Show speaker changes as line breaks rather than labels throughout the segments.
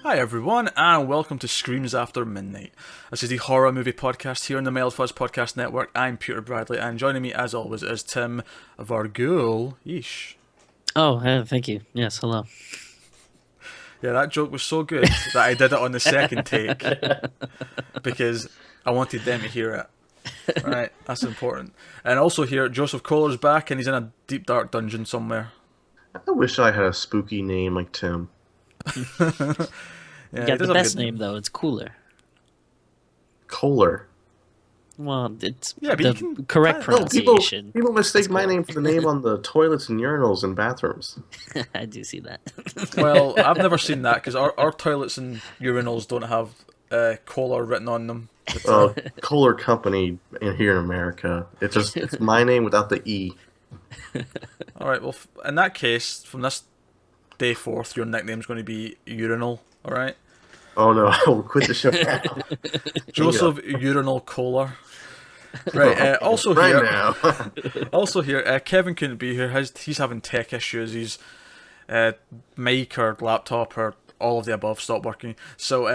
Hi everyone, and welcome to Screams After Midnight. This is the horror movie podcast here on the Mild Fuzz Podcast Network. I'm Peter Bradley, and joining me as always is Tim Vargul. Yeesh.
Oh, thank you. Yes, hello.
Yeah, that joke was so good that I did it on the second take because I wanted them to hear it. Right, that's important. And also here, Joseph Kohler's back, and he's in a deep dark dungeon somewhere.
I wish I had a spooky name like Tim.
Yeah,
You got the best name, though. It's cooler.
Kohler.
Well, it's
Yeah, but
the
you can-
correct
No,
pronunciation.
People mistake my name for the name on the toilets and urinals and bathrooms.
I do see that.
Well, I've never seen that because our toilets and urinals don't have Kohler written on them.
Kohler Company here in America. It's my name without the E.
Alright, well, in that case, from this day forth, your nickname's going to be Urinal, alright?
Oh no, I will quit the show now.
Joseph Urinal Kohler. Right, also
right
here,
now.
also here, Kevin couldn't be here. He's having tech issues. His mic or laptop or all of the above stopped working. So,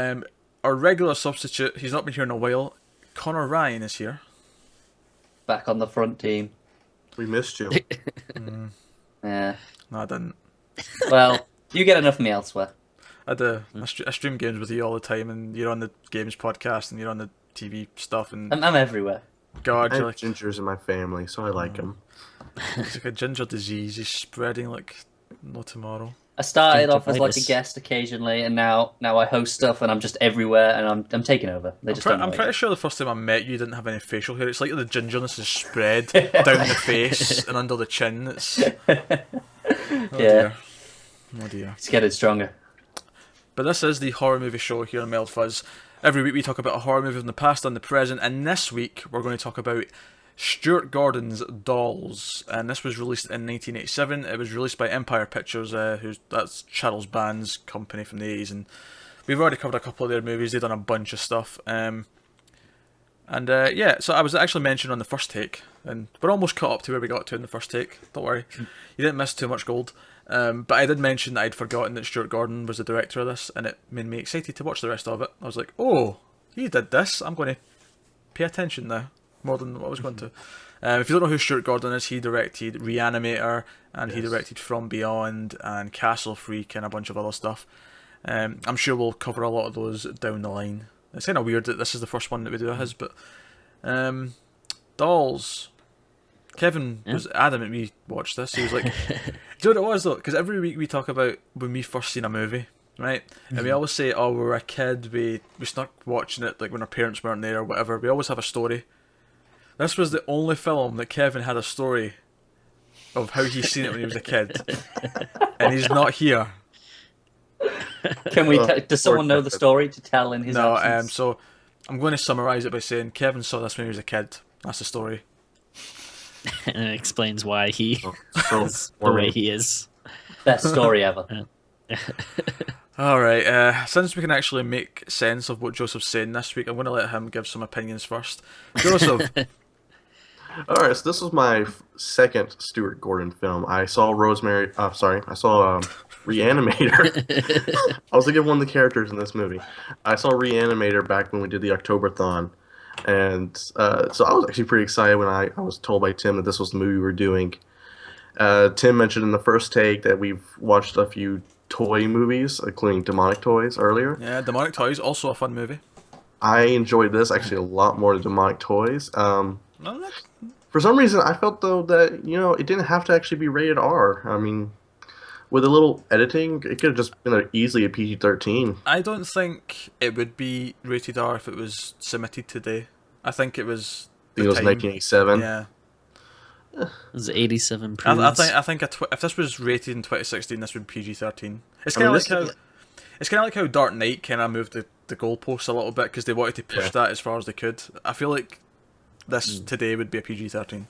our regular substitute, he's not been here in a while. Connor Ryan is here.
Back on the front team.
We missed you.
Yeah.
No, I didn't.
Well, you get enough of me elsewhere.
I stream games with you all the time, and you're on the games podcast, and you're on the TV stuff, and
I'm everywhere.
God,
I
you're
have
like,
gingers in my family, so I like them.
it's like a ginger disease. He's spreading like no tomorrow.
I started off as like a
Gingivitis.
guest occasionally, and now I host stuff, and I'm just everywhere, and I'm taking over. They just don't know
I'm
it
pretty
yet.
sure the first time I met you didn't have any facial hair. It's like the gingerness is spread down the face and under the chin. It's
Yeah,
dear. Oh dear.
it's getting stronger.
But this is the horror movie show here on Mild Fuzz. Every week we talk about a horror movie from the past and the present, and this week we're going to talk about Stuart Gordon's Dolls, and this was released in 1987. It was released by Empire Pictures, that's Charles Band's company from the 80s, and we've already covered a couple of their movies. They've done a bunch of stuff, yeah, so I was actually mentioned on the first take, and we're almost caught up to where we got to in the first take. Don't worry, you didn't miss too much gold. But I did mention that I'd forgotten that Stuart Gordon was the director of this, and it made me excited to watch the rest of it. I was like, oh, he did this. I'm going to pay attention now, more than what I was going to. If you don't know who Stuart Gordon is, he directed Reanimator, and he directed From Beyond, and Castle Freak, and a bunch of other stuff. I'm sure we'll cover a lot of those down the line. It's kind of weird that this is the first one that we do of his, but... Dolls. Kevin was adamant we watched this. He was like, do you know what it was though? Because every week we talk about when we first seen a movie, right? And we always say, oh, we were a kid, we snuck watching it like when our parents weren't there or whatever. We always have a story. This was the only film that Kevin had a story of how he's seen it when he was a kid. And he's not here.
Can we? Does someone know the story to tell in his
No,
absence?
so I'm going to summarise it by saying Kevin saw this when he was a kid. That's the story.
And it explains why he
So
is the way he is.
Best story ever.
Alright, since we can actually make sense of what Joseph's saying this week, I'm going to let him give some opinions first. Joseph,
Alright, so this was my second Stuart Gordon film. I saw Reanimator. I was thinking of one of the characters in this movie. I saw Reanimator back when we did the Octoberthon. And so I was actually pretty excited when I was told by Tim that this was the movie we were doing. Tim mentioned in the first take that we've watched a few toy movies, including Demonic Toys, earlier.
yeah, Demonic Toys, also a fun movie.
I enjoyed this actually a lot more than Demonic Toys.
No, that-
For some reason, I felt, though, that, it didn't have to actually be rated R. I mean, with a little editing, it could have just been easily a PG-13.
I don't think it would be rated R if it was submitted today. I think it was.
I think it was
time.
1987.
Yeah,
It was 87
I
prudence.
think if this was rated in 2016, this would be PG-13. It's
I
kind
mean,
of like how it's kind of like how Dark Knight kind of moved the goalposts a little bit because they wanted to push that as far as they could. I feel like this today would be a PG-13.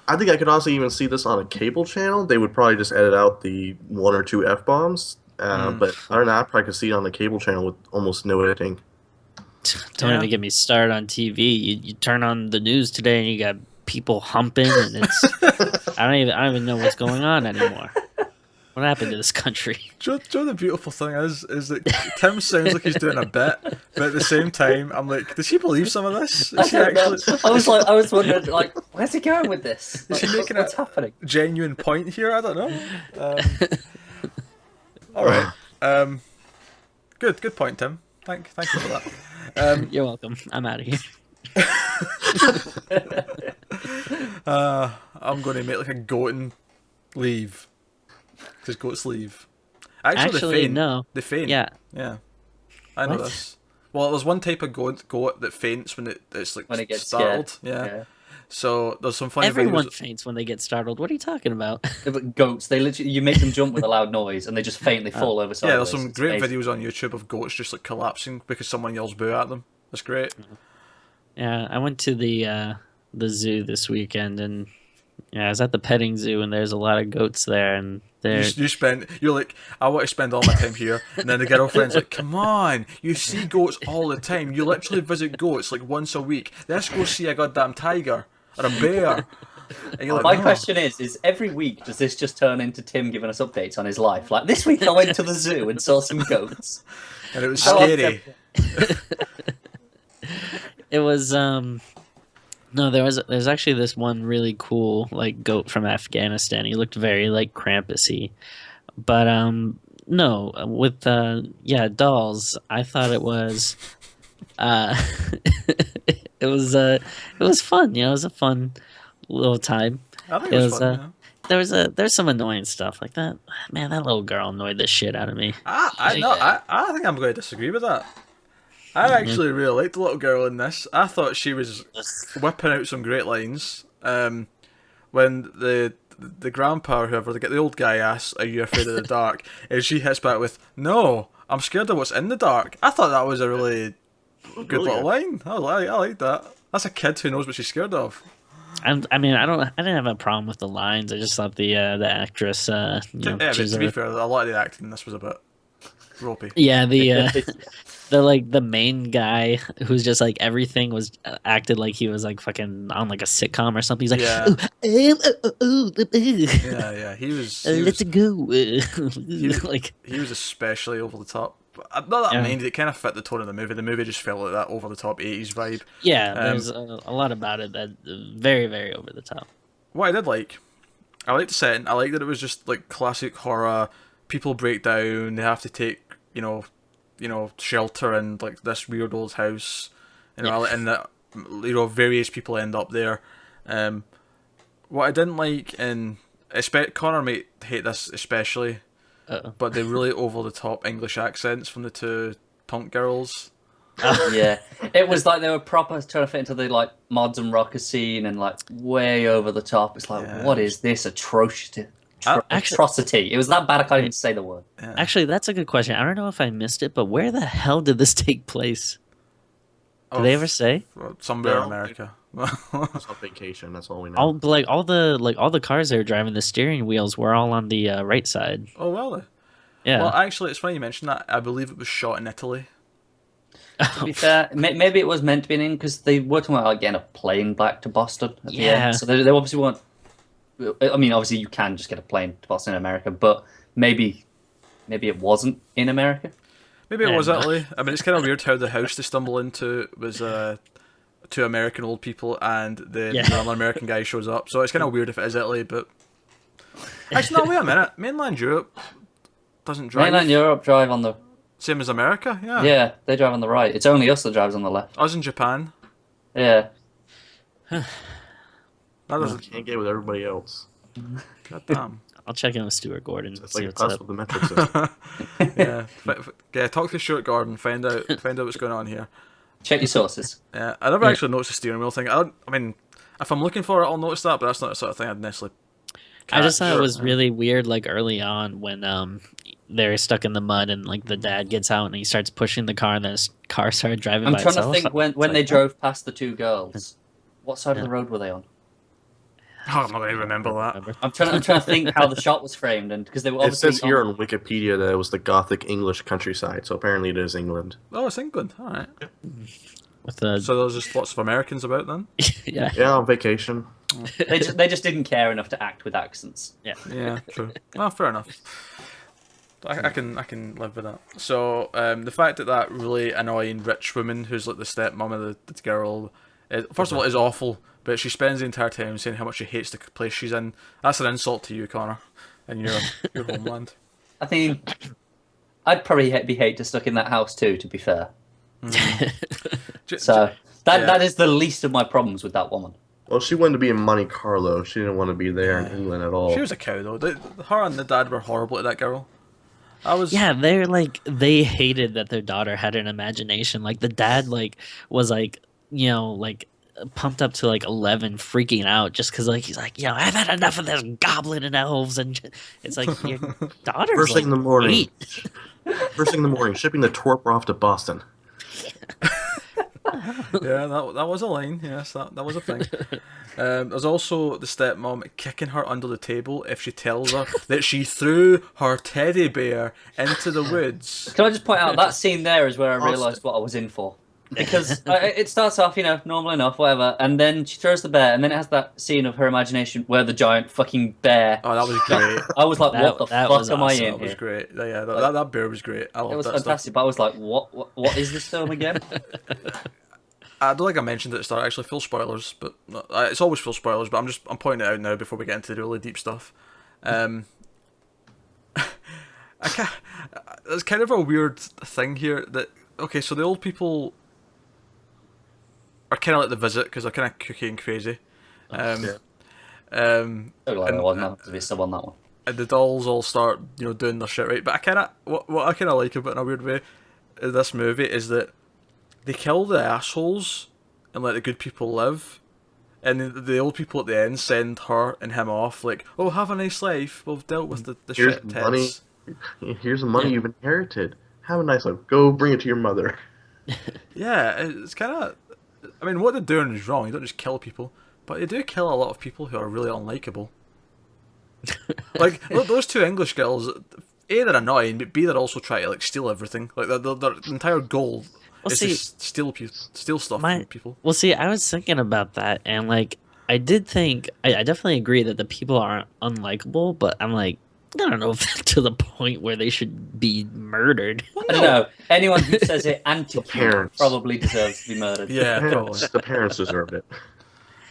I think I could also even see this on a cable channel. They would probably just edit out the one or two F-bombs. But other than that, I probably could see it on the cable channel with almost no editing.
Don't
Yeah.
even get me started on TV. You turn on the news today and you got people humping, and it's I don't even know what's going on anymore. What happened to this country?
Do you know the beautiful thing is that Tim sounds like he's doing a bit, but at the same time, I'm like, does he believe some of this? Is he actually?
I was wondering, like, where's he going with this? Like,
Is he making
what's happening?
Genuine point here? I don't know. All right. Good point, Tim. Thank you for that.
You're welcome. I'm out of here.
I'm going to make like a goat and leave. Because goats leave. Actually, they faint.
No.
They faint.
Yeah.
Yeah. I know
What?
this. Well, there's one type of goat that faints when it's like
When it gets
startled.
scared.
Yeah. So there's some funny
Everyone
videos.
faints when they get startled. What are you talking about?
Yeah, but goats, they literally, you make them jump with a loud noise and they just faintly fall over sideways.
Yeah, there's some
It's
great
amazing.
videos on YouTube of goats just like collapsing because someone yells boo at them. That's great.
Yeah, I went to the zoo this weekend, and yeah, I was at the petting zoo, and there's a lot of goats there, and
You're like, I want to spend all my time here, and then the girlfriend's like, come on, you see goats all the time. You literally visit goats like once a week. Let's go see a goddamn tiger or a bear. And you're like,
My
"No."
question is every week does this just turn into Tim giving us updates on his life? Like, this week I went to the zoo and saw some goats.
And it was
How often-
scary.
it was no, there's actually this one really cool like goat from Afghanistan. He looked very like Krampusy, but no, with dolls. I thought it was it was fun. You know, it was a fun little time.
I think it was fun. Yeah.
There's some annoying stuff like that. Man, that little girl annoyed the shit out of me.
I think I'm going to disagree with that. I actually really liked the little girl in this. I thought she was whipping out some great lines. When the grandpa or whoever, the old guy asks, "Are you afraid of the dark?" and she hits back with, "No, I'm scared of what's in the dark." I thought that was a really good little line. I like that. That's a kid who knows what she's scared of.
I didn't have a problem with the lines. I just thought the actress.
Yeah, but to be fair, a lot of the acting in this was a bit ropey.
Yeah, the main guy who's just like everything was acted like he was like fucking on like a sitcom or something. He's like,
Yeah. Yeah, he was.
let's go.
He was especially over the top. Not that I minded, it kind of fit the tone of the movie. The movie just felt like that over the top 80s vibe.
Yeah, there's a lot about it that very, very over the top.
What I did like, I liked the setting. I liked that it was just like classic horror. People break down. They have to take shelter in like this weird old house. And that various people end up there. What I didn't like, and Connor might hate this especially. But they really over the top English accents from the two punk girls.
Yeah, it was like they were proper trying to fit into the like mods and rocker scene and like way over the top. It's like, what is this atrocity? Atrocity. It was that bad I can't even say the word.
Yeah.
Actually, that's a good question. I don't know if I missed it, but where the hell did this take place? Did they ever say?
Somewhere in America.
It's on vacation. That's all we know.
All the cars they were driving, the steering wheels were all on the right side.
Oh, well.
Yeah.
Well, actually, it's funny you mentioned that. I believe it was shot in Italy.
To be fair, maybe it was meant to be in because they were talking about getting a plane back to Boston at the end. So they obviously weren't. I mean, obviously you can just get a plane to Boston in America, but maybe it wasn't in America.
Maybe it was Italy. I mean, it's kind of weird how the house they stumble into was two American old people and another American guy shows up. So it's kind of weird if it is Italy, but actually, no, wait a minute. Mainland Europe doesn't drive.
Mainland Europe drive on the
same as America, yeah.
Yeah, they drive on the right. It's only us that drives on the left.
Us in Japan.
Yeah.
That doesn't.
Can't get with everybody else.
God damn.
I'll check in with Stuart Gordon.
It's
See
like
what's
us
up.
with the metric system.
Yeah, talk to Stuart Gordon. Find out what's going on here.
Check your sources.
Yeah, I never actually noticed the steering wheel thing. I mean, if I'm looking for it, I'll notice that, but that's not the sort of thing I'd necessarily.
I just thought it was really weird, like early on when they're stuck in the mud and like the dad gets out and he starts pushing the car and the car started driving.
I'm
by
trying
itself.
to think when they drove past the two girls, what side of the road were they on?
Oh, I'm not going to remember that.
I'm trying to think how the shot was framed, and because they were
It
obviously
says here on Wikipedia that it was the Gothic English countryside, so apparently it is England.
Oh, it's England. All right.
With the
So there's just lots of Americans about then.
yeah.
Yeah, on vacation.
They just didn't care enough to act with accents.
Yeah, true. Well, fair enough. I can live with that. So the fact that really annoying rich woman who's like the stepmom of the girl, first of all, is awful. But she spends the entire time saying how much she hates the place she's in. That's an insult to you, Connor, and your homeland.
I think I'd probably be hated stuck in that house too. To be fair, so that is the least of my problems with that woman.
Well, she wanted to be in Monte Carlo. She didn't want to be there in England at all.
She was a cow though. Her and the dad were horrible to that girl.
Yeah, they hated that their daughter had an imagination. Like the dad was pumped up to 11, freaking out just because he's like, I've had enough of this goblin and elves, and it's like your daughter's
First thing in the morning.
8.
First thing in the morning, shipping the Torpor off to Boston.
Yeah, that was a line. Yes, that was a thing. There's also the stepmom kicking her under the table if she tells her that she threw her teddy bear into the woods.
Can I just point out that scene there is where I realised what I was in for. Because it starts off, normal enough, whatever, and then she throws the bear, and then it has that scene of her imagination where the giant fucking bear.
Oh, that was great.
I was like, what the fuck am I in here?
That was great. Yeah, that bear was great. I loved
it was
that
fantastic,
stuff.
but I was like, what is this film again?
I don't think I mentioned at the start, actually, full spoilers, but it's always full spoilers, but I'm pointing it out now before we get into the really deep stuff. There's kind of a weird thing here that, okay, so the old people are kind of like the visit because they're kind of kooky and crazy.
So glad I wasn't having to be sub on that one.
And the dolls all start, doing their shit right. But I kind of what I kind of like about it in a weird way in this movie is that they kill the assholes and let the good people live. And the old people at the end send her and him off like, oh, have a nice life. We've dealt with the
Here's
shit
money.
tits.
Here's the money you've inherited. Have a nice life. Go bring it to your mother.
Yeah, it's kind of... I mean, what they're doing is wrong. You don't just kill people. But they do kill a lot of people who are really unlikable. Like, those two English girls, A, they're annoying, but B, they're also trying to steal everything. Like, their entire goal is to steal stuff from people.
Well, see, I was thinking about that, and I did think... I definitely agree that the people aren't unlikable, but I'm like, I don't know if that's to the point where they should be murdered.
I don't know. Anyone who says it anti-parent probably deserves to be murdered.
Yeah, probably.
The parents deserved it.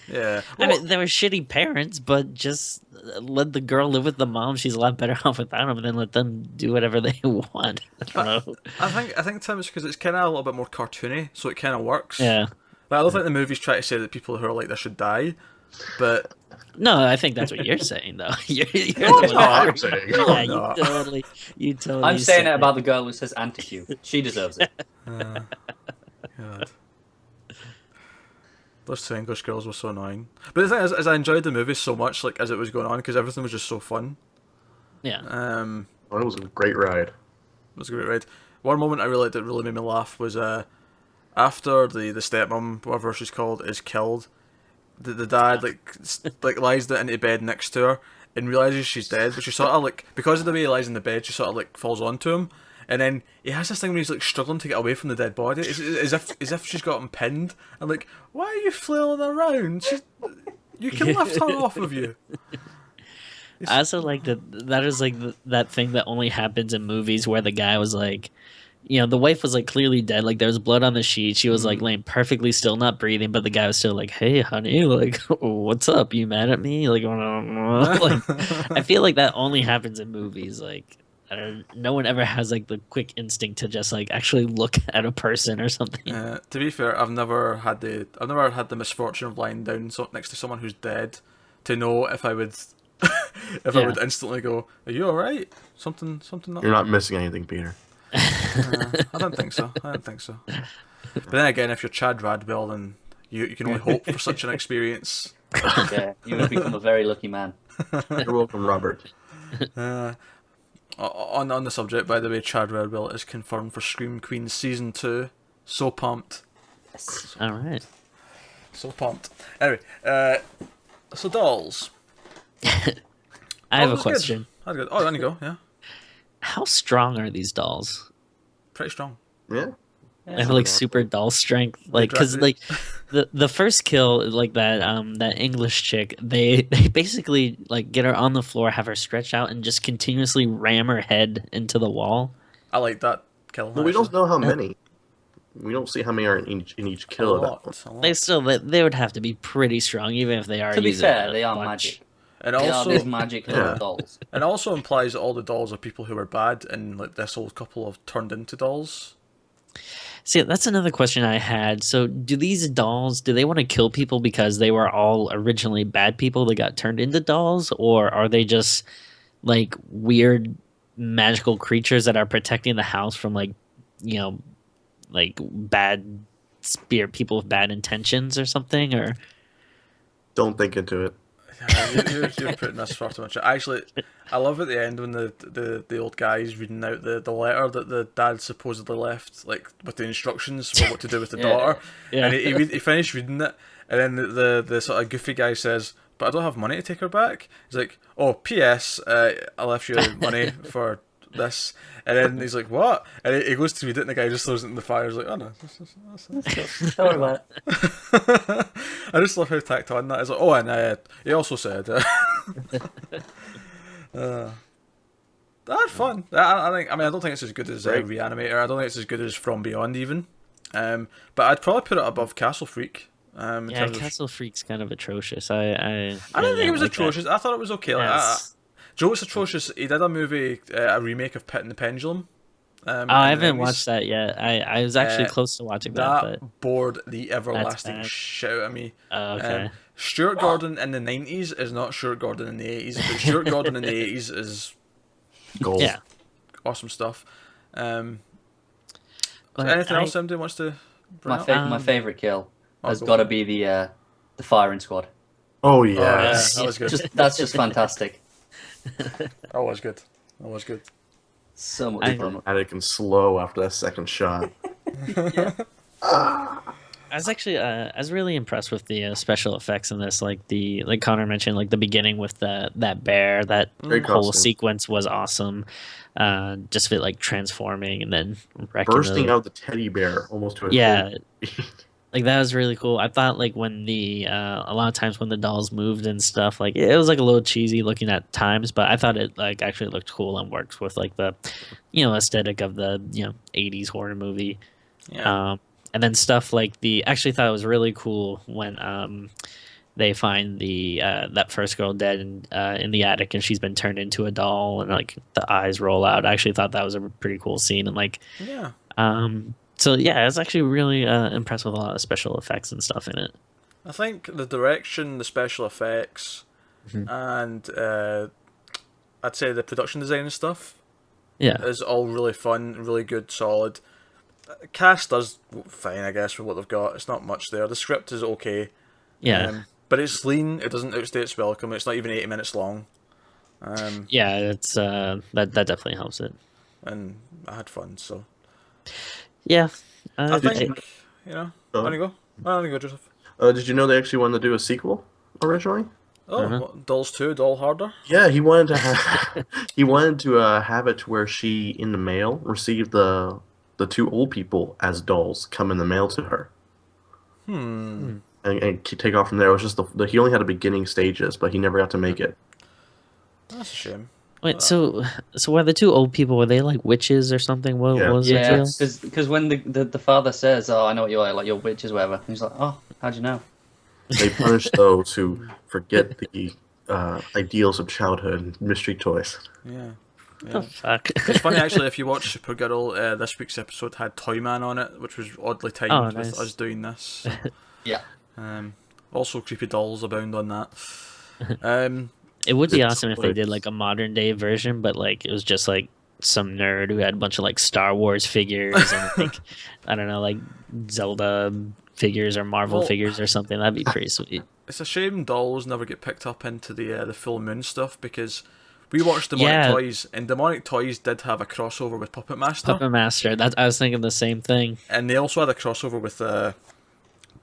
Yeah.
I mean, they were shitty parents, but just let the girl live with the mom. She's a lot better off without them than let them do whatever they want. I don't know.
I think Tim, it's because it's kind of a little bit more cartoony, so it kind of works.
Yeah.
But I don't think the movies try to say that people who are like this should die, but...
No, I think that's what you're saying, though. You're
I'm saying.
Yeah,
No.
you totally.
I'm saying it about the girl who says anti-Q. She deserves it.
God. Those two English girls were so annoying. But the thing is I enjoyed the movie so much, as it was going on, because everything was just so fun.
Yeah.
Well, it was a great ride.
It was a great ride. One moment I really that really made me laugh was after the stepmom, whatever she's called, is killed. The dad lies into bed next to her and realizes she's dead, but she sort of because of the way he lies in the bed, she sort of falls onto him, and then he has this thing where he's struggling to get away from the dead body, as if she's got him pinned. I'm like, why are you flailing around? You can lift her off of you.
I also like that is that thing that only happens in movies where the guy was like, the wife was clearly dead. There was blood on the sheet. She was laying perfectly still, not breathing, but the guy was still like, hey, honey, what's up? You mad at me? I feel like that only happens in movies. No one ever has the quick instinct to just actually look at a person or something.
To be fair, I've never had the misfortune of lying down next to someone who's dead to know if I would I would instantly go, are you all right? Something.
You're not missing anything, Peter.
I don't think so. But then again, if you're Chad Radwell, then you can only hope for such an experience.
Yeah, you would become a very lucky man.
You're welcome, Robert.
On the subject, by the way, Chad Radwell is confirmed for Scream Queen Season 2. So pumped.
Yes.
All right.
So pumped. Anyway, so dolls.
I have a question.
Good. There you go, yeah.
How strong are these dolls?
Pretty strong.
Yeah.
They have like super doll strength, like because like the first kill, like that English chick, they basically like get her on the floor, have her stretched out, and just continuously ram her head into the wall.
I like that kill.
Well, we don't know how many. We don't see how many are in each kill.
A lot.
They would have to be pretty strong, even if they are.
To be
using
fair,
a
they are
bunch.
magic.
And
They
also,
are these magic little dolls.
and also implies that all the dolls are people who are bad, and like this old couple have turned into dolls.
See, that's another question I had. So, do these dolls, do they want to kill people because they were all originally bad people that got turned into dolls, or are they just like weird magical creatures that are protecting the house from like, you know, like bad spirit people with bad intentions or something? Or
Don't think into it.
You're putting this far too much. Actually, I love at the end when the old guy's reading out the letter that the dad supposedly left, like with the instructions for what to do with the daughter.
Yeah.
And he finished reading it, and then the sort of goofy guy says, "But I don't have money to take her back." He's like, "Oh, P.S. I left you money for this." And then he's like, "What?" And he goes to read it, and the guy just throws it in the fire. He's like, "Oh no,
Don't worry about it.
I just love how tacked on that is. Like, oh, and he also said, I had fun. I think. I mean, I don't think it's as good as Reanimator. I don't think it's as good as From Beyond even. But I'd probably put it above Castle Freak.
yeah, Castle Freak's kind of atrocious. I
don't think it was atrocious. I thought it was okay.
Yes.
Joe, it's atrocious. He did a movie, a remake of Pit and the Pendulum.
I haven't watched that yet. I was actually close to watching that, but
bored the everlasting shit out of me.
Okay.
Stuart Gordon in the 90s is not Stuart Gordon in the 80s, but Stuart Gordon in the 80s is
Gold.
Yeah.
awesome stuff.
But
Anything else somebody wants to bring up?
My favorite kill has
go
got to
for
be the firing squad.
Oh
Yeah,
yeah.
that was good.
That's just fantastic.
That was good. That was good.
So much fun.
Dramatic and slow after that second shot.
I was actually I was really impressed with the special effects in this. Like Connor mentioned, like the beginning with that bear. That
Great
whole
costume.
sequence was awesome. Just of it like transforming and then wrecking
Bursting out the teddy bear almost to a
Yeah. Like that was really cool. I thought like when a lot of times when the dolls moved and stuff, like it was like a little cheesy looking at times, but I thought it like actually looked cool and works with like the, aesthetic of the 80s horror movie.
Yeah.
And then stuff like actually thought it was really cool when they find that first girl dead in the attic and she's been turned into a doll and like the eyes roll out. I actually thought that was a pretty cool scene and like
Yeah.
So yeah, I was actually really impressed with a lot of special effects and stuff in it.
I think the direction, the special effects, and I'd say the production design and stuff
Yeah.
is all really fun, really good, solid. Cast does fine, I guess, for what they've got. It's not much there. The script is okay.
Yeah.
But it's lean. It doesn't outstay its welcome. It's not even 80 minutes long.
Yeah, it's that definitely helps it.
And I had fun, so.
Yeah.
I think, I want to go. I want to go, Joseph.
Did you know they actually wanted to do a sequel originally?
Oh, what, Dolls 2, Doll Harder?
Yeah, he wanted to have have it to where she in the mail received the two old people as dolls come in the mail to her. And take off from there. It was just he only had the beginning stages, but he never got to make it.
That's a shame.
Wait, so were the two old people, were they like witches or something? What was the deal?
because when the father says, "Oh, I know what you are, like you're witches, whatever," he's like, "Oh, how'd you know?"
They punish those who forget the ideals of childhood and mystery toys.
Yeah.
Oh, fuck.
It's funny, actually, if you watch Supergirl, this week's episode had Toyman on it, which was oddly timed
nice.
with us doing this. So.
Yeah.
Also, creepy dolls abound on that.
It would be awesome if they did like a modern day version, but like it was just like some nerd who had a bunch of like Star Wars figures and like I don't know, like Zelda figures or Marvel figures or something. That'd be pretty sweet.
It's a shame dolls never get picked up into the Full Moon stuff because we watched Demonic Toys, and Demonic Toys did have a crossover with Puppet Master.
Puppet Master. I was thinking the same thing.
And they also had a crossover with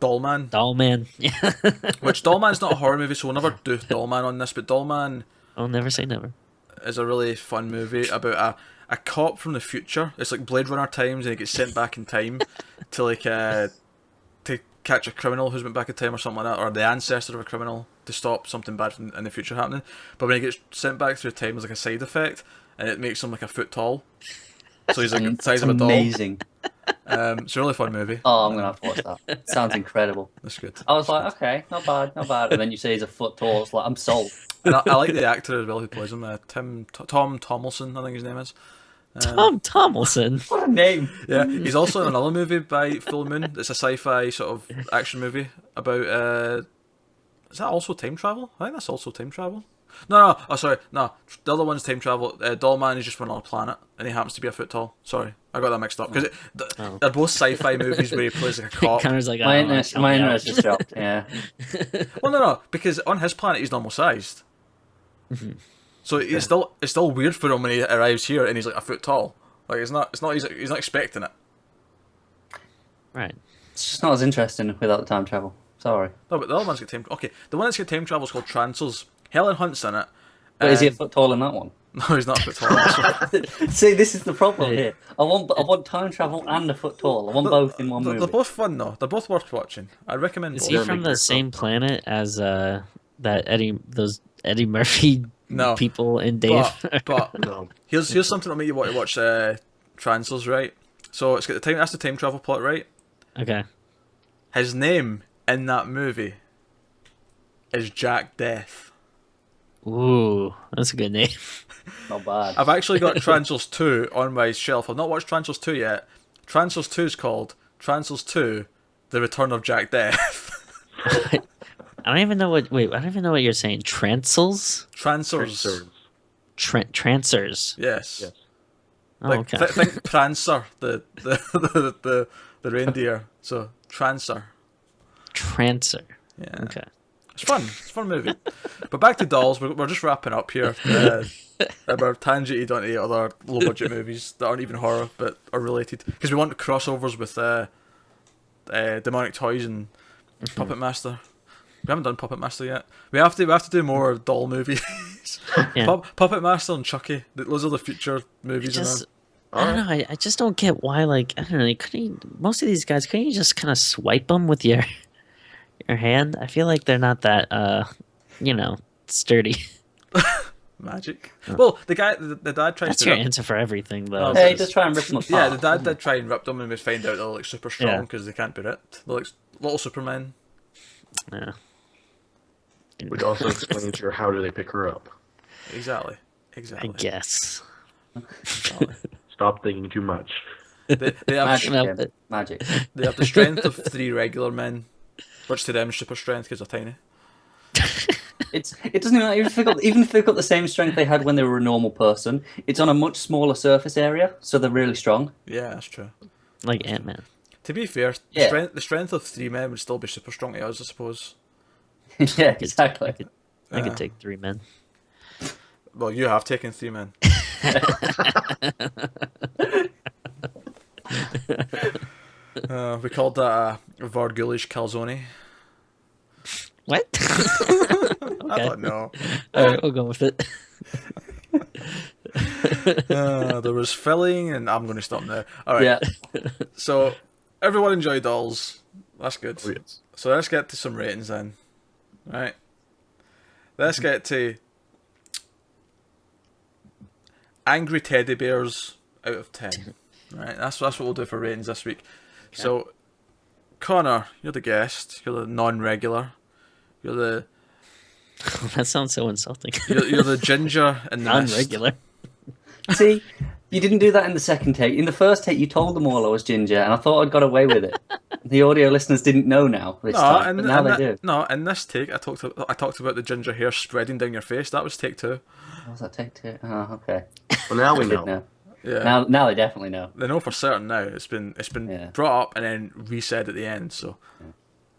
Dollman.
Dollman. Yeah.
Which Dollman's not a horror movie, so we'll never do Dollman on this, but Dollman...
I'll never say never.
is a really fun movie about a cop from the future. It's like Blade Runner times, and he gets sent back in time to like to catch a criminal who's went back in time or something like that, or the ancestor of a criminal to stop something bad in the future happening. But when he gets sent back through time, there's like a side effect, and it makes him like a foot tall. So he's like the size of a doll.
Amazing.
It's a really fun movie.
Oh, I'm gonna have to watch that. Sounds incredible.
That's good.
I was like, okay, not bad, not bad. And then you say he's a foot tall. It's like I'm sold.
And I like the actor as well who plays him. Tom Tomlinson, I think his name is.
Tom Tomlinson.
What a name.
Yeah, he's also in another movie by Full Moon. It's a sci-fi sort of action movie about. Is that also time travel? I think that's also time travel. No. Oh, sorry. No, the other one's time travel. Dollman is just from another planet, and he happens to be a foot tall. Sorry, I got that mixed up because they're both sci-fi movies where he plays like a cop.
Connor's like,
My internet just dropped. Yeah.
Well, no, because on his planet he's normal sized. So it's still weird for him when he arrives here and he's like a foot tall. Like he's not expecting it.
Right.
It's just not as interesting without the time travel. Sorry.
No, but the other one's got time. Okay, the one that's got time travel is called Trancers. Helen Hunt's in it.
But is he a foot tall in that one?
No, he's not a foot tall.
See, this is the problem here. I want time travel and a foot tall. I want both in one movie.
They're both fun though. They're both worth watching. I recommend.
Is
both.
he from the same planet as those Eddie Murphy people in Dave?
But
No.
here's something that'll make you want to watch Trancers, right? So it's got the time. That's the time travel plot, right?
Okay.
His name in that movie is Jack Death.
Ooh, that's a good name.
Not bad.
I've actually got Trancers 2 on my shelf. I've not watched Trancers 2 yet. Trancers 2 is called Trancers 2: The Return of Jack Death.
I don't even know what. Wait, I don't even know what you're saying. Trancers?
Trancers.
Trancers.
Yes.
Oh,
Like,
okay.
think Prancer, the reindeer. So Trancer.
Trancer.
Yeah.
Okay.
It's fun. It's a fun movie. But back to dolls. We're just wrapping up here. We're tangented onto other low budget movies that aren't even horror but are related because we want crossovers with Demonic Toys and Puppet Master. We haven't done Puppet Master yet. We have to do more doll movies.
Yeah.
Puppet Master and Chucky. Those are the future movies.
I don't know. I just don't get why. Like, I don't know. Most of these guys, couldn't you just kind of swipe them with your hand? I feel like they're not that, sturdy.
Magic. Well, the dad tries
That's
to.
your answer for everything, though.
Hey, just try and rip them apart.
Yeah, the dad did try and rip them, and we find out they're like super strong because they can't be ripped. They're like little Supermen.
Yeah.
Which also explains your how do they pick her up.
Exactly.
I guess.
Stop thinking too much.
They have
Magic.
No,
Jim.
but-
Magic.
they have the strength of 3 regular men, which to them is super strength because they're tiny.
It doesn't even matter. Even if they've got the same strength they had when they were a normal person, it's on a much smaller surface area, so they're really strong.
Yeah, that's true.
Like Ant-Man.
To be fair,
Yeah.
the strength of 3 men would still be super strong to us, I suppose.
Yeah, exactly.
I could take 3 men.
Well, you have taken 3 men. We called that a Vargulish calzone.
What?
I
Okay.
don't know.
All right, we'll go with it.
There was filling, and I'm going to stop now. All right.
Yeah.
So everyone enjoyed dolls. That's good.
Oh, yes.
So let's get to some ratings then. Right. Let's get to angry teddy bears out of 10. Right. That's what we'll do for ratings this week. Okay. So Connor, you're the guest. You're the non-regular. You're the
That sounds so insulting.
you're the ginger and the mist.
Non-regular.
See, you didn't do that in the second take. In the first take, you told them all I was ginger, and I thought I'd got away with it. The audio listeners didn't know now this time, but now they do.
No, in this take, I talked about the ginger hair spreading down your face. That was take 2.
What was that take 2? Oh, okay.
Well, now we
I did
know.
know.
Yeah.
Now they definitely know.
They know for certain now. It's been
Yeah.
brought up and then resaid at the end. So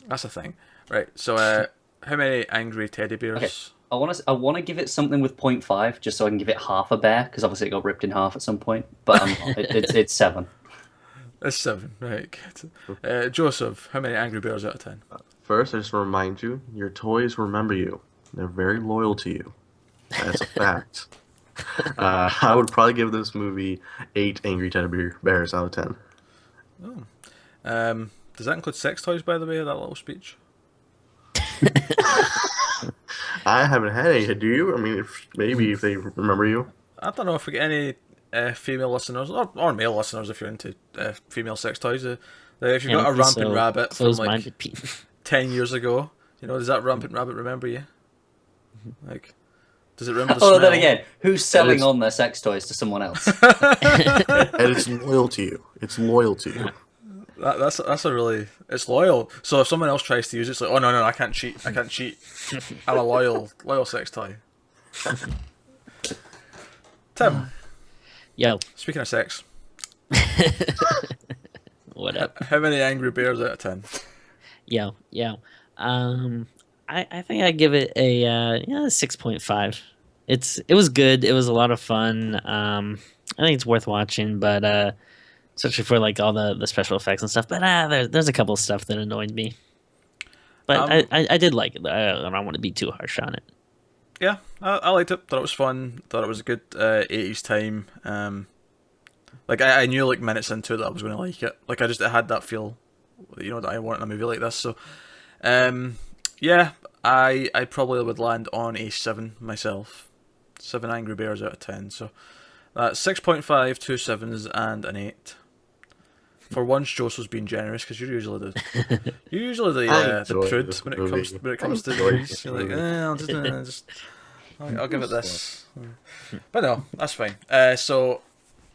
that's a thing, right? So how many angry teddy bears?
Okay. I want to give it something with 0.5 just so I can give it half a bear because obviously it got ripped in half at some point. But it's 7.
It's 7, right? Good. Joseph, how many angry bears out of 10?
First, I just want to remind you, your toys remember you. They're very loyal to you. That's a fact. I would probably give this movie 8 angry teddy bears out of 10.
Does that include sex toys, by the way, that little speech?
I haven't had any. Do you? I mean, maybe if they remember you.
I don't know if we get any female listeners, or male listeners if you're into female sex toys. If you've got a rampant rabbit from like 10 years ago, does that rampant rabbit remember you? Like, does it remember the smell?
Then again, who's selling on their sex toys to someone else?
And it's loyal to you. It's loyal to you.
That's a really, it's loyal. So if someone else tries to use it, it's like, oh no, I can't cheat. I'm a loyal sex toy. Tim.
Yo.
Speaking of sex.
What up?
How many angry bears out of 10?
Yo. I think I give it a 6.5. It was good. It was a lot of fun. I think it's worth watching, but especially for like all the special effects and stuff. But there's a couple of stuff that annoyed me. But I did like it. I don't want to be too harsh on it.
Yeah, I liked it. Thought it was fun. Thought it was a good 80s time. Like I knew like minutes into it that I was going to like it. Like I had that feel, that I want in a movie like this. So, yeah, I probably would land on a 7 myself. 7 angry bears out of 10. So that's 6.5, 2 7s, and an 8. For once, Joseph's being generous because you're usually the prude when it comes to these. You're like, I'll give it this. But no, that's fine. So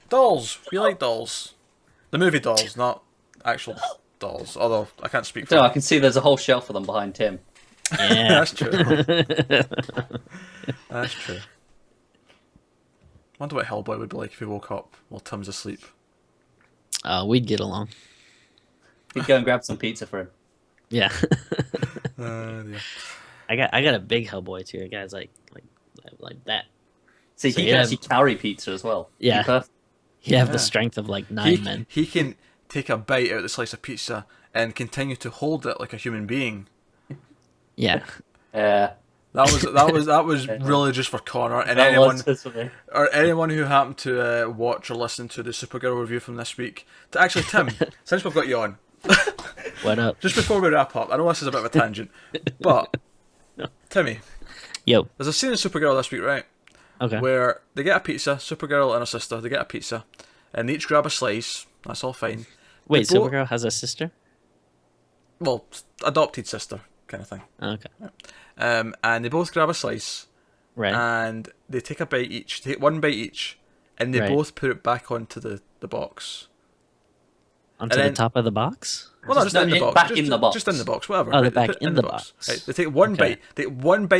dolls, we like dolls. The movie dolls, not actual dolls. Although I can't speak for
No, I can see there's a whole shelf of them behind Tim.
Yeah,
that's true. That's true. Wonder what Hellboy would be like if he woke up while Tim's asleep.
We'd get along.
He'd go and grab some pizza for him.
Yeah.
Yeah.
I got a big Hellboy too. The guy's like that.
See, he can actually carry pizza as well.
Yeah. He have the strength of like 9 men.
He can take a bite out of the slice of pizza and continue to hold it like a human being.
Yeah.
That was really just for Connor and anyone who happened to watch or listen to the Supergirl review from this week. Actually, Tim, since we've got you on,
what up?
Just before we wrap up, I know this is a bit of a tangent, but Timmy,
yo,
there's a scene in Supergirl this week, right?
Okay.
Where they get a pizza, Supergirl and her sister, they get a pizza, and they each grab a slice. That's all fine.
Wait, Supergirl has a sister?
Well, adopted sister kind of thing.
Okay.
And they both grab a slice,
right?
And they take a bite each, take one bite each, and they both put it back onto the box.
Onto the top of the box?
Well, no, just in the box.
Back in the box.
Just in the box, whatever.
Oh, they're back in the box.
Right, they take one bite,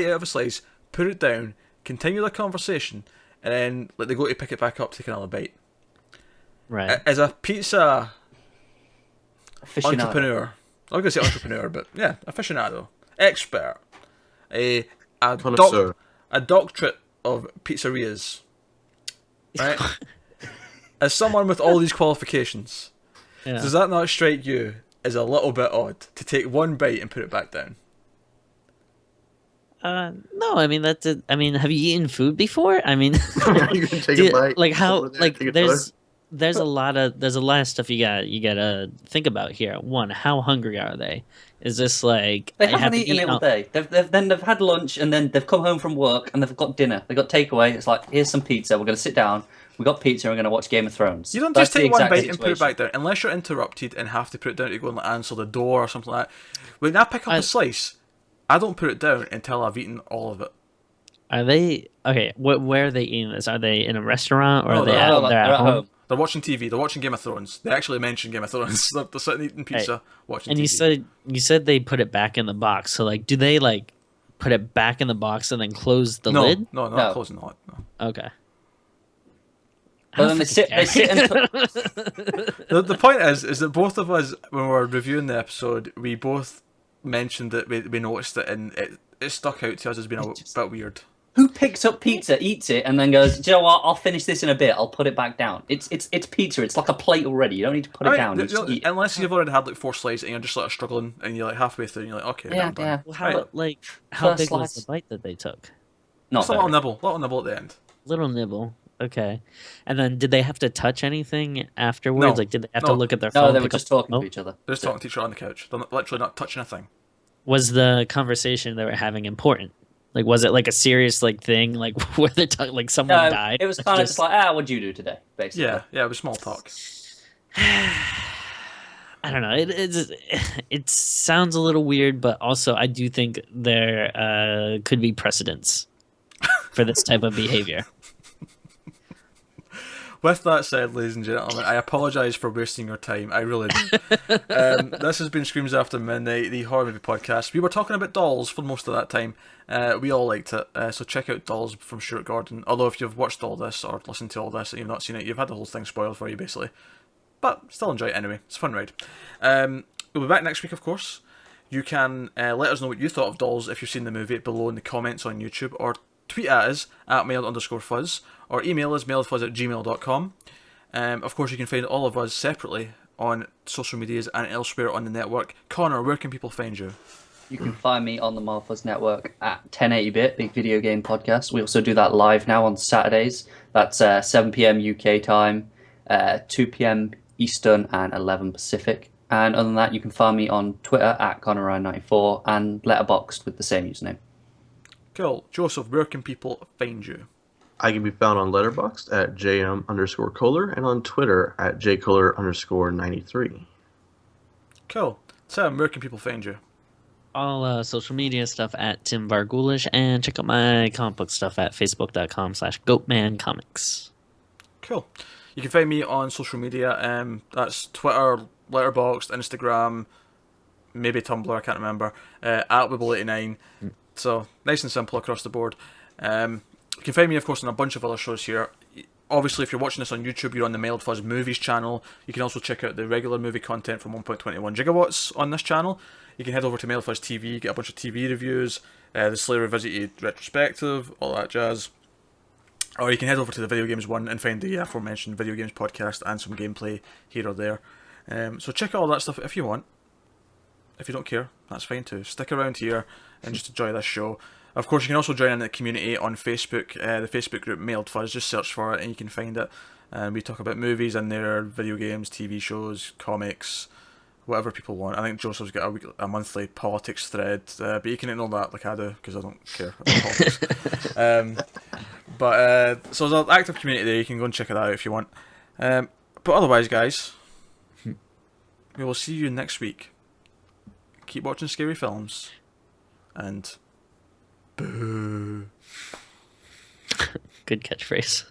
out of a slice, put it down, continue the conversation, and then they go to pick it back up, take another bite.
Right.
As a pizza
aficionado.
Entrepreneur, I was going to say entrepreneur, but yeah, aficionado, expert, a doctorate of pizzerias, right? As someone with all these qualifications, does that not strike you as a little bit odd to take one bite and put it back down?
No, I mean that's it. I mean, have you eaten food before? I mean,
you can take a bite.
Like how? Like there's a lot of stuff you gotta think about here. One, how hungry are they? Is this like
they haven't eaten it all day? They've had lunch and then they've come home from work and they've got dinner. They got takeaway. It's like, here's some pizza. We're gonna sit down. We got pizza. And we're gonna watch Game of Thrones.
You don't just take one bite and put it back down unless you're interrupted and have to put it down to go and answer the door or something like that. When I pick up a slice, I don't put it down until I've eaten all of it.
Are they okay? Where are they eating this? Are they in a restaurant or are they
they're
at home?
They're watching TV. They're watching Game of Thrones. They actually mention Game of Thrones. They're sitting eating pizza, watching TV.
And you said they put it back in the box. So like, do they like put it back in the box and then close the lid?
No, not closing the lid. No.
Okay.
But then they sit and
the point is that both of us, when we were reviewing the episode, we both mentioned that we noticed it and it stuck out to us as being a bit weird.
Who picks up pizza, eats it, and then goes, do you know what? I'll finish this in a bit. I'll put it back down. It's pizza. It's like a plate already. You don't need to put it down.
Unless you've already had like 4 slices and you're just like struggling and you're like halfway through and you're like, okay,
yeah.
Well, how big was the bite that they took?
Not
just a little nibble at the end.
Little nibble. Okay. And then did they have to touch anything afterwards?
No.
Like, did they have
No.
to look at their
No,
phone?
they were
pick
just
up-
talking
Oh.
to each other.
They're just talking to each other on the couch. They're literally not touching a thing.
Was the conversation they were having important? Like, was it like a serious like thing? Like, where they talk like someone
No,
died?
it was kind of just like, what'd you do today? Basically.
Yeah, it was small talk.
I don't know. It sounds a little weird, but also I do think there could be precedents for this type of behavior.
With that said, ladies and gentlemen, I apologise for wasting your time. I really do. This has been Screams After Midnight, the horror movie podcast. We were talking about Dolls for most of that time. We all liked it, so check out Dolls from Stuart Gordon. Although if you've watched all this or listened to all this and you've not seen it, you've had the whole thing spoiled for you, basically. But still enjoy it anyway. It's a fun ride. We'll be back next week, of course. You can let us know what you thought of Dolls if you've seen the movie below in the comments on YouTube, or tweet at us at mail_fuzz, or email us mailfuzz@gmail.com. Of course, you can find all of us separately on social medias and elsewhere on the network. Connor, where can people find you?
You can find me on the Marfuzz Network at 1080bit, big video game podcast. We also do that live now on Saturdays. That's 7 p.m. UK time, 2 p.m. Eastern, and 11 Pacific. And other than that, you can find me on Twitter at ConnorRyan94 and Letterboxd with the same username.
Cool. Joseph, where can people find you?
I can be found on Letterboxd at jm_Kohler and on Twitter at jkohler_93.
Cool. Tim, where can people find you?
All social media stuff at Tim Vargulish, and check out my comic book stuff at facebook.com/goatmancomics.
Cool. You can find me on social media. That's Twitter, Letterboxd, Instagram, maybe Tumblr, I can't remember, at Wibble89. So, nice and simple across the board. You can find me, of course, on a bunch of other shows here. Obviously, if you're watching this on YouTube, you're on the Mild Fuzz Movies channel. You can also check out the regular movie content from 1.21 gigawatts on this channel. You can head over to Mild Fuzz TV, get a bunch of TV reviews, the Slayer Revisited retrospective, all that jazz. Or you can head over to the Video Games One and find the aforementioned Video Games podcast and some gameplay here or there. So check out all that stuff if you want. If you don't care, that's fine too. Stick around here and just enjoy this show. Of course, you can also join in the community on Facebook, the Facebook group Mailed Fuzz. Just search for it and you can find it. We talk about movies in there, video games, TV shows, comics, whatever people want. I think Joseph's got a monthly politics thread, but you can ignore that like I do, because I don't care about politics. So there's an active community there. You can go and check it out if you want. But otherwise, guys, we will see you next week. Keep watching scary films. And boo.
Good catchphrase.